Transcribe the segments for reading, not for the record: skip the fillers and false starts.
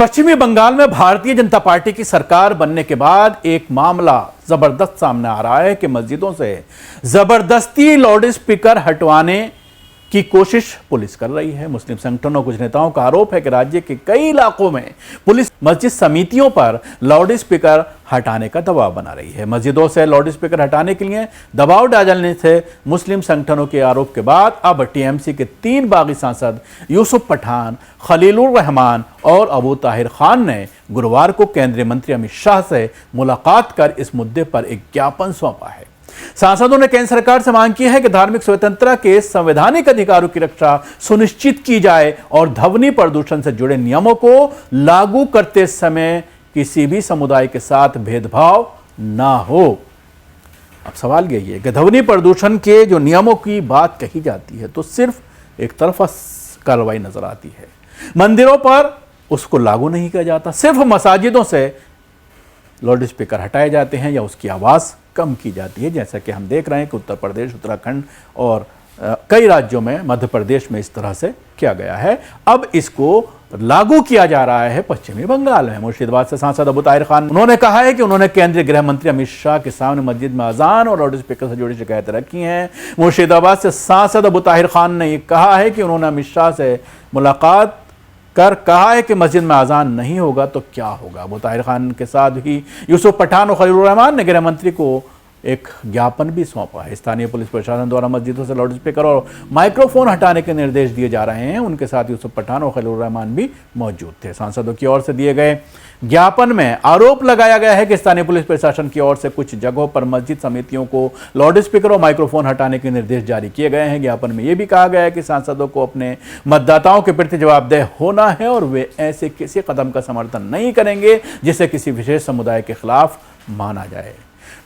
पश्चिमी बंगाल में भारतीय जनता पार्टी की सरकार बनने के बाद एक मामला जबरदस्त सामने आ रहा है कि मस्जिदों से जबरदस्ती लाउड स्पीकर हटवाने की कोशिश पुलिस कर रही है। मुस्लिम संगठनों कुछ नेताओं का आरोप है कि राज्य के कई इलाकों में पुलिस मस्जिद समितियों पर लाउड स्पीकर हटाने का दबाव बना रही है। मस्जिदों से लाउड स्पीकर हटाने के लिए दबाव डालने से मुस्लिम संगठनों के आरोप के बाद अब टीएमसी के 3 बागी सांसद यूसुफ पठान, खलीलुर रहमान और अबू ताहिर खान ने गुरुवार को केंद्रीय मंत्री अमित शाह से मुलाकात कर इस मुद्दे पर एक ज्ञापन सौंपा है। सांसदों ने केंद्र सरकार से मांग की है कि धार्मिक स्वतंत्रता के संवैधानिक अधिकारों की रक्षा सुनिश्चित की जाए और ध्वनि प्रदूषण से जुड़े नियमों को लागू करते समय किसी भी समुदाय के साथ भेदभाव ना हो। अब सवाल यही है कि ध्वनि प्रदूषण के जो नियमों की बात कही जाती है तो सिर्फ एक तरफा कार्रवाई नजर आती है। मंदिरों पर उसको लागू नहीं किया जाता, सिर्फ मसाजिदों से लाउड स्पीकर हटाए जाते हैं या उसकी आवाज़ कम की जाती है, जैसा कि हम देख रहे हैं कि उत्तर प्रदेश, उत्तराखंड और कई राज्यों में, मध्य प्रदेश में इस तरह से किया गया है। अब इसको लागू किया जा रहा है पश्चिमी बंगाल में। मुर्शिदाबाद से सांसद अबू ताहिर खान, उन्होंने कहा है कि उन्होंने केंद्रीय गृह मंत्री अमित शाह के सामने मस्जिद में अजान और लाउड स्पीकर से जुड़ी शिकायतें रखी हैं। मुर्शिदाबाद से सांसद अबू ताहिर खान ने कहा है कि उन्होंने अमित शाह से मुलाकात कर कहा है कि मस्जिद में अजान नहीं होगा तो क्या होगा। अबू ताहिर खान के साथ ही यूसुफ पठान और खलीलुर रहमान ने गृह मंत्री को एक ज्ञापन भी सौंपा है। स्थानीय पुलिस प्रशासन द्वारा मस्जिदों से लाउड स्पीकर और माइक्रोफोन हटाने के निर्देश दिए जा रहे हैं। उनके साथ यूसुफ पठान और खलीलुर रहमान भी मौजूद थे। सांसदों की ओर से दिए गए ज्ञापन में आरोप लगाया गया है कि स्थानीय पुलिस प्रशासन की ओर से कुछ जगहों पर मस्जिद समितियों को लाउड स्पीकर और माइक्रोफोन हटाने के निर्देश जारी किए गए हैं। ज्ञापन में यह भी कहा गया है कि सांसदों को अपने मतदाताओं के प्रति जवाबदेह होना है और वे ऐसे किसी कदम का समर्थन नहीं करेंगे जिसे किसी विशेष समुदाय के खिलाफ माना जाए।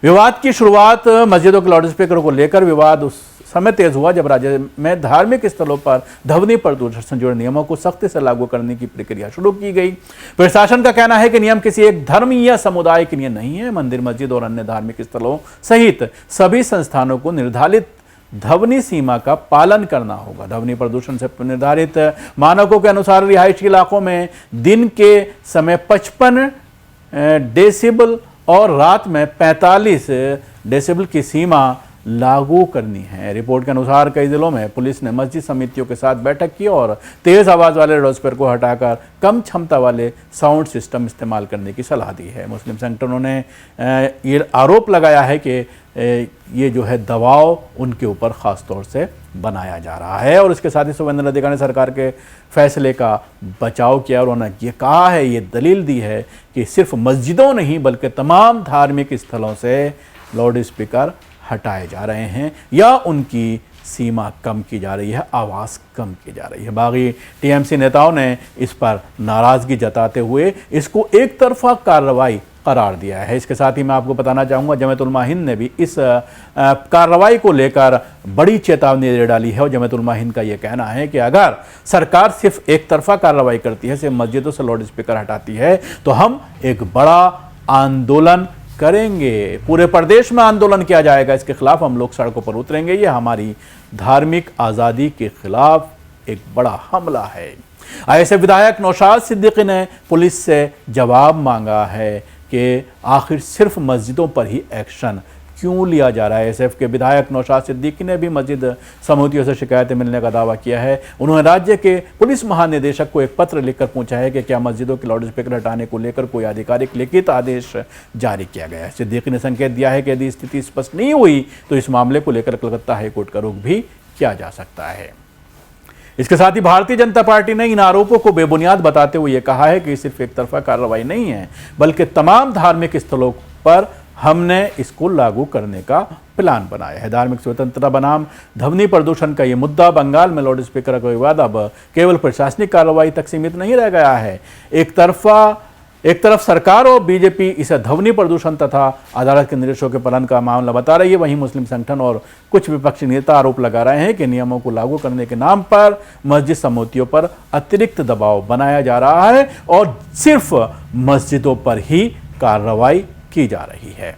विवाद की शुरुआत मस्जिदों के लाउड स्पीकर को लेकर विवाद उस समय तेज हुआ जब राज्य में धार्मिक स्थलों पर ध्वनि प्रदूषण से जुड़े नियमों को सख्ती से लागू करने की प्रक्रिया शुरू की गई। प्रशासन का कहना है कि नियम किसी एक धर्म या समुदाय के लिए नहीं है। मंदिर, मस्जिद और अन्य धार्मिक स्थलों सहित सभी संस्थानों को निर्धारित ध्वनि सीमा का पालन करना होगा। ध्वनि प्रदूषण से निर्धारित मानकों के अनुसार रिहायशी इलाकों में दिन के समय 55 डेसिबल और रात में 45 डेसिबल की सीमा लागू करनी है। रिपोर्ट के अनुसार कई जिलों में पुलिस ने मस्जिद समितियों के साथ बैठक की और तेज आवाज़ वाले लाउड स्पीकर को हटाकर कम क्षमता वाले साउंड सिस्टम इस्तेमाल करने की सलाह दी है। मुस्लिम संगठनों ने ये आरोप लगाया है कि ये जो है दबाव उनके ऊपर ख़ास तौर से बनाया जा रहा है और इसके साथ ही शुभेंद्र अधिकारी ने सरकार के फैसले का बचाव किया और उन्होंने ये कहा है, ये दलील दी है कि सिर्फ मस्जिदों नहीं बल्कि तमाम धार्मिक स्थलों से लाउड स्पीकर हटाए जा रहे हैं या उनकी सीमा कम की जा रही है, आवाज़ कम की जा रही है। बागी टीएमसी नेताओं ने इस पर नाराज़गी जताते हुए इसको एक तरफा कार्रवाई करार दिया है। इसके साथ ही मैं आपको बताना चाहूँगा जमात उलमा हिंद ने भी इस कार्रवाई को लेकर बड़ी चेतावनी दे डाली है और जमात उलमा हिंद का ये कहना है कि अगर सरकार सिर्फ एक तरफा कार्रवाई करती है, सिर्फ मस्जिदों से लाउड स्पीकर हटाती है तो हम एक बड़ा आंदोलन करेंगे। पूरे प्रदेश में आंदोलन किया जाएगा, इसके खिलाफ हम लोग सड़कों पर उतरेंगे। ये हमारी धार्मिक आज़ादी के खिलाफ एक बड़ा हमला है। ऐसे विधायक नौशाद सिद्दीकी ने पुलिस से जवाब मांगा है कि आखिर सिर्फ मस्जिदों पर ही एक्शन क्यों लिया जा रहा है। एसएफ के विधायक नौशाद सिद्दीकी ने भी मस्जिद समितियों से शिकायतें मिलने का दावा किया है। उन्होंने राज्य के पुलिस महानिदेशक को एक पत्र लिखकर पूछा है कि क्या मस्जिदों के लाउड स्पीकर हटाने को लेकर कोई आधिकारिक लिखित आदेश जारी किया गया है। सिद्दीकी ने संकेत दिया है कि यदि स्थिति स्पष्ट नहीं हुई तो इस मामले को लेकर कलकत्ता हाईकोर्ट का रुख भी किया जा सकता है। इसके साथ ही भारतीय जनता पार्टी ने इन आरोपों को बेबुनियाद बताते हुए यह कहा है कि सिर्फ एक तरफा कार्रवाई नहीं है बल्कि तमाम धार्मिक स्थलों पर हमने इसको लागू करने का प्लान बनाया है। धार्मिक स्वतंत्रता बनाम ध्वनि प्रदूषण का ये मुद्दा बंगाल में लाउड स्पीकर का विवाद अब केवल प्रशासनिक कार्रवाई तक सीमित नहीं रह गया है। एक तरफ सरकार और बीजेपी इसे ध्वनि प्रदूषण तथा अदालत के निर्देशों के पालन का मामला बता रही है, वहीं मुस्लिम संगठन और कुछ विपक्षी नेता आरोप लगा रहे हैं कि नियमों को लागू करने के नाम पर मस्जिद समितियों पर अतिरिक्त दबाव बनाया जा रहा है और सिर्फ मस्जिदों पर ही कार्रवाई की जा रही है।